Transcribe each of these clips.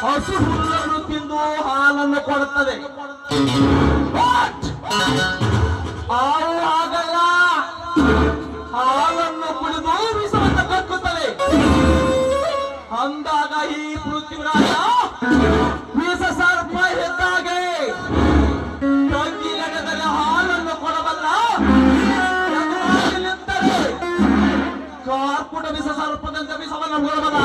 ಹಸು ಹುಲ್ಲನ್ನು ತಿಂದು ಹಾಲನ್ನು ಕೊಡುತ್ತದೆ. ಹಾಲು ಆಗಲ್ಲ, ಹಾಲನ್ನು ಕುಡಿದು ವಿಷವನ್ನು ಕಕ್ಕುತ್ತದೆ. ಅಂದಾಗ ಈ ಪೃಥ್ವಿರಾಜ ವಿಷ ಸರ್ಪ ಎದ್ದಾಗೆ ತಂಗಿ ನೆಲದಲ್ಲಿ ಹಾಲನ್ನು ಕೊಡಬಲ್ಲ ನಿಂತರೆ ಕಾರ್ಪುಟ ವಿಷ ಸರ್ಪದಂತೆ ವಿಷವನ್ನು ಕೊಡಬಲ್ಲ.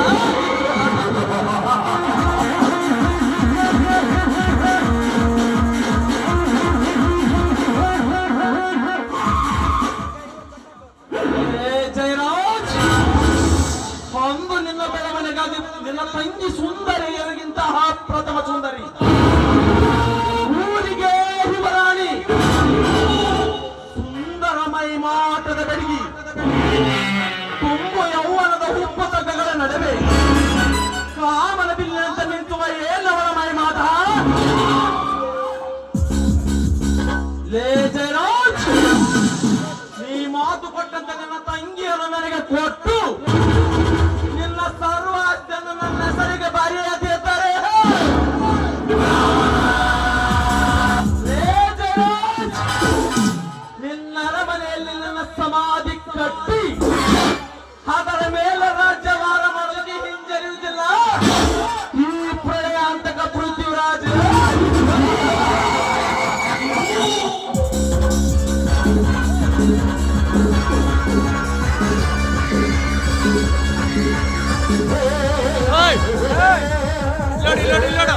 ಅಂದು ನಿನ್ನ ಬೆಳವಣಿಗಾಗಿ ನಿನ್ನ ತಂಗಿ ಸುಂದರಿ ಎನಗಿಂತಹ ಪ್ರಥಮ ಸುಂದರಿ, ಊರಿಗೆ ಯುವರಾಣಿ, ಸುಂದರ ಮೈಮಾಟದ ಬೆಡಗಿ, ತುಂಬ ಯೌವನದ ಹುಪ್ಪುತಗ್ಗಗಳ ನಡುವೆ ಕಾಮನ ಬಿಲ್ಲಿನಂತೆ ನಿಂತುವ ಏನವರ ಮೈಮಾಟ. ಲೇ ಜಯರಾಜ್, ನೀ ಮಾತು ಕೊಟ್ಟಂತೆ ನನ್ನ ತಂಗಿಯನ್ನು ನನಗೆ ಕೊಟ್ಟು ನಿನ್ನ ಸರ್ವ ಆಸ್ತಿಯನ್ನು ನನ್ನ ಹೆಸರಿಗೆ ಬರೆಯದಿದ್ದರೆ ನಿನ್ನ ಅರಮನೆಯಲ್ಲಿ ನನ್ನ ಸಮಾಧಿ ಕಟ್ಟಿ ಅದರ ಮೇಲೆ ರಾಜ್ಯಭಾರ ಮಾಡೋದಕ್ಕೆ ಹಿಂಜರಿಯುವುದಿಲ್ಲ ಈ ಪ್ರಳಯ ಅಂತಕ ಪೃಥ್ವಿರಾಜ. ಲಡಿ ಲಡಿ ಲಡ